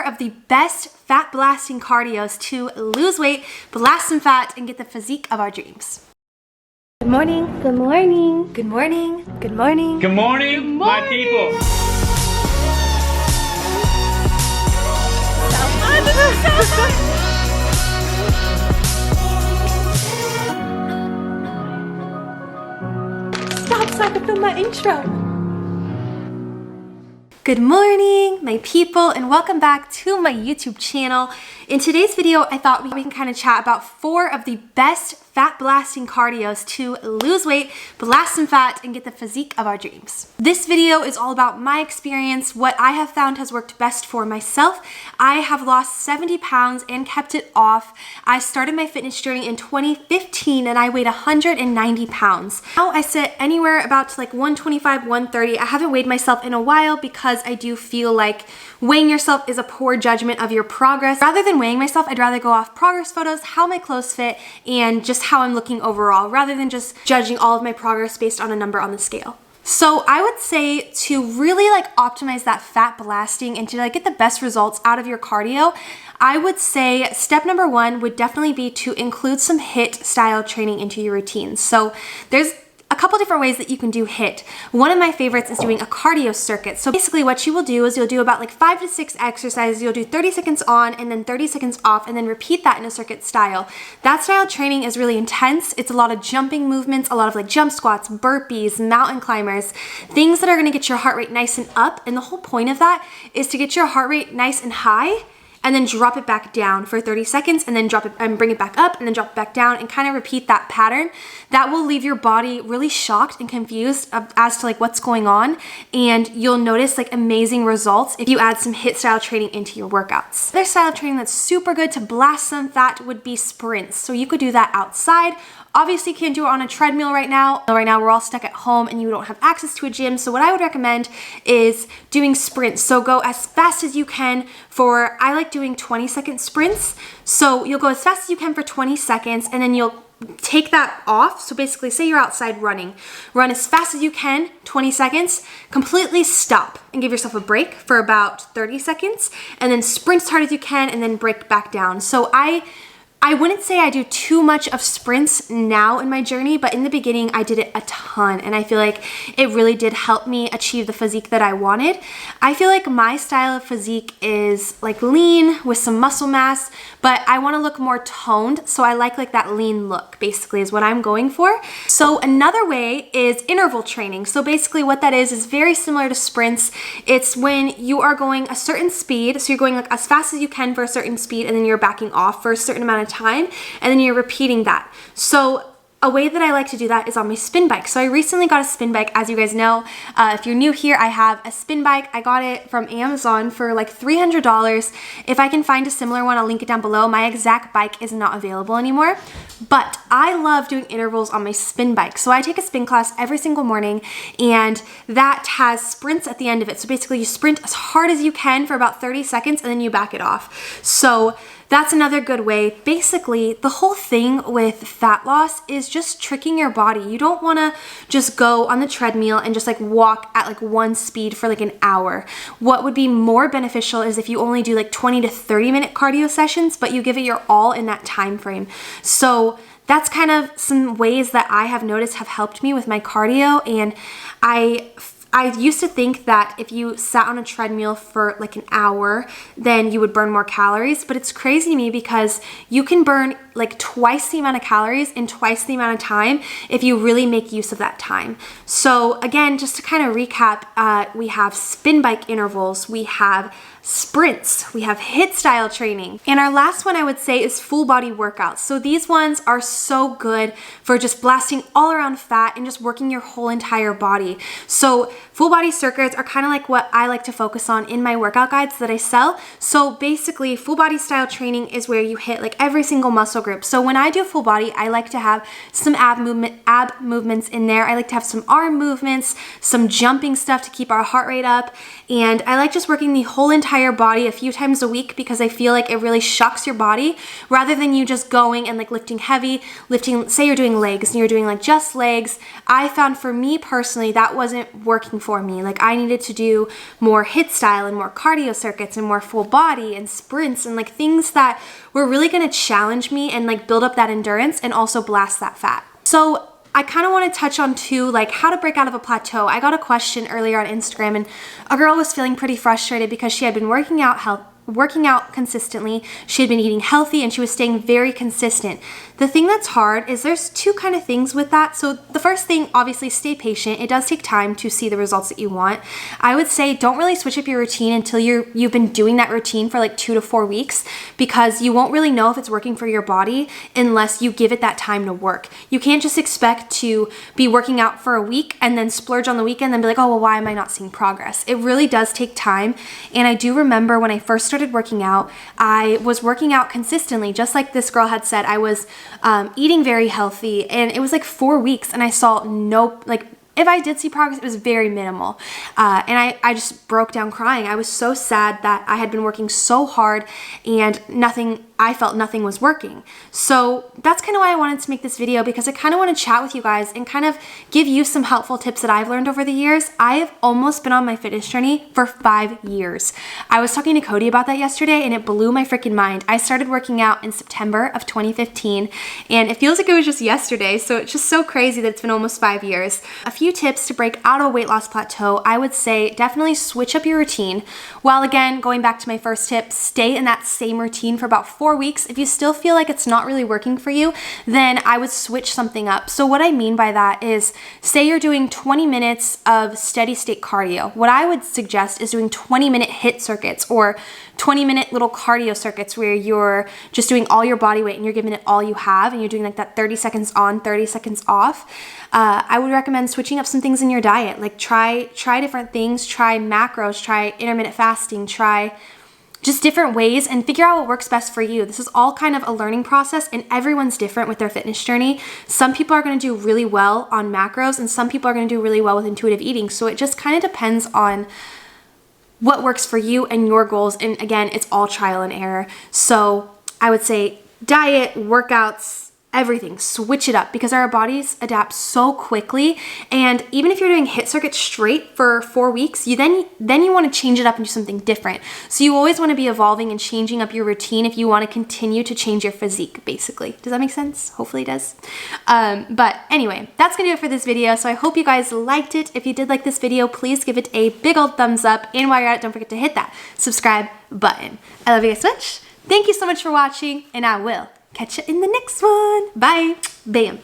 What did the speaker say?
of the best fat blasting cardios to lose weight, blast some fat, and get the physique of our dreams. Good morning. Good morning. Good morning. Good morning. Good morning, my people. This is so fun. Stop so I can film my intro. Good morning, my people, and welcome back to my YouTube channel. In today's video, I thought we can kind of chat about 4 of the best fat blasting cardios to lose weight, blast some fat, and get the physique of our dreams. This video is all about my experience, what I have found has worked best for myself. I have lost 70 pounds and kept it off. I started my fitness journey in 2015 and I weighed 190 pounds. Now I sit anywhere about to like 125, 130. I haven't weighed myself in a while because I do feel like weighing yourself is a poor judgment of your progress. Rather than weighing myself, I'd rather go off progress photos, how my clothes fit, and just how I'm looking overall, rather than just judging all of my progress based on a number on the scale. So I would say to really optimize that fat blasting and to get the best results out of your cardio, I would say step number 1 would definitely be to include some HIIT style training into your routine. So there's a couple different ways that you can do HIIT. One of my favorites is doing a cardio circuit. So basically what you will do is you'll do about 5 to 6 exercises. You'll do 30 seconds on and then 30 seconds off and then repeat that in a circuit style. That style of training is really intense. It's a lot of jumping movements, a lot of jump squats, burpees, mountain climbers, things that are gonna get your heart rate nice and up. And the whole point of that is to get your heart rate nice and high and then drop it back down for 30 seconds and then drop it and bring it back up and then drop it back down and kind of repeat that pattern. That will leave your body really shocked and confused as to what's going on, and you'll notice amazing results if you add some HIIT style training into your workouts. Another style of training that's super good to blast some fat would be sprints. So you could do that outside. Obviously, you can't do it on a treadmill right now. Right now, we're all stuck at home and you don't have access to a gym. So what I would recommend is doing sprints. So go as fast as you can for, I like doing 20-second sprints. So you'll go as fast as you can for 20 seconds and then you'll take that off. So basically, say you're outside running. Run as fast as you can, 20 seconds, completely stop and give yourself a break for about 30 seconds and then sprint as hard as you can and then break back down. So I wouldn't say I do too much of sprints now in my journey, but in the beginning I did it a ton and I feel like it really did help me achieve the physique that I wanted. I feel like my style of physique is lean with some muscle mass, but I want to look more toned, so I like that lean look basically is what I'm going for. So another way is interval training. So basically what that is very similar to sprints. It's when you are going a certain speed, so you're going as fast as you can for a certain speed and then you're backing off for a certain amount of time and then you're repeating that. So a way that I like to do that is on my spin bike. So I recently got a spin bike, as you guys know. If you're new here, I have a spin bike. I got it from Amazon for $300. If I can find a similar one, I'll link it down below. My exact bike is not available anymore, but I love doing intervals on my spin bike. So I take a spin class every single morning and that has sprints at the end of it. So basically you sprint as hard as you can for about 30 seconds and then you back it off. So that's another good way. Basically, the whole thing with fat loss is just tricking your body. You don't want to just go on the treadmill and just walk at one speed for an hour. What would be more beneficial is if you only do 20 to 30 minute cardio sessions, but you give it your all in that time frame. So that's kind of some ways that I have noticed have helped me with my cardio, and I used to think that if you sat on a treadmill for an hour, then you would burn more calories, but it's crazy to me because you can burn twice the amount of calories in twice the amount of time if you really make use of that time. So again, just to kind of recap, we have spin bike intervals, we have sprints, we have HIIT style training, and our last one I would say is full body workouts. So these ones are so good for just blasting all around fat and just working your whole entire body. So full body circuits are kind of what I like to focus on in my workout guides that I sell. So basically full body style training is where you hit every single muscle group. So when I do full body, I like to have some ab movements in there. I like to have some arm movements, some jumping stuff to keep our heart rate up, and I like just working the whole entire body a few times a week because I feel like it really shocks your body rather than you just going and lifting heavy, say you're doing legs and you're doing just legs. I found for me personally that wasn't working for me. Like I needed to do more HIIT style and more cardio circuits and more full body and sprints and like things that were really gonna challenge me and like build up that endurance and also blast that fat. So I kind of want to touch on too, like how to break out of a plateau. I got a question earlier on Instagram and a girl was feeling pretty frustrated because she had been working out consistently. She had been eating healthy and she was staying very consistent. The thing that's hard is there's two kind of things with that. So the first thing, obviously stay patient. It does take time to see the results that you want. I would say don't really switch up your routine until you've been doing that routine for like 2 to 4 weeks, because you won't really know if it's working for your body unless you give it that time to work. You can't just expect to be working out for a week and then splurge on the weekend and be like, oh, well, why am I not seeing progress? It really does take time. And I do remember when I first started working out, I was working out consistently, just like this girl had said. I was eating very healthy, and it was like 4 weeks and I saw no, like if I did see progress, it was very minimal. And I just broke down crying. I was so sad that I had been working so hard and I felt nothing was working. So that's kind of why I wanted to make this video, because I kind of want to chat with you guys and kind of give you some helpful tips that I've learned over the years. I have almost been on my fitness journey for 5 years. I was talking to Cody about that yesterday and it blew my freaking mind. I started working out in September of 2015 and it feels like it was just yesterday. So it's just so crazy that it's been almost 5 years. A few tips to break out of a weight loss plateau. I would say definitely switch up your routine. While again, going back to my first tip, stay in that same routine for about 4 weeks. If you still feel like it's not really working for you, then I would switch something up. So what I mean by that is, say you're doing 20 minutes of steady state cardio. What I would suggest is doing 20-minute HIIT circuits or 20-minute little cardio circuits where you're just doing all your body weight and you're giving it all you have and you're doing like that 30 seconds on, 30 seconds off. I would recommend switching up some things in your diet. Like try different things, try macros, try intermittent fasting, try just different ways and figure out what works best for you. This is all kind of a learning process and everyone's different with their fitness journey. Some people are gonna do really well on macros and some people are gonna do really well with intuitive eating. So it just kind of depends on what works for you and your goals. And again, it's all trial and error. So I would say diet, workouts, everything, switch it up, because our bodies adapt so quickly. And even if you're doing HIIT circuits straight for 4 weeks, then you want to change it up and do something different. So you always want to be evolving and changing up your routine if you want to continue to change your physique, basically. Does that make sense? Hopefully it does. But anyway, that's gonna do it for this video. So I hope you guys liked it. If you did like this video, please give it a big old thumbs up. And while you're at it, don't forget to hit that subscribe button. I love you guys so much. Thank you so much for watching, and I will catch you in the next one. Bye. Bam.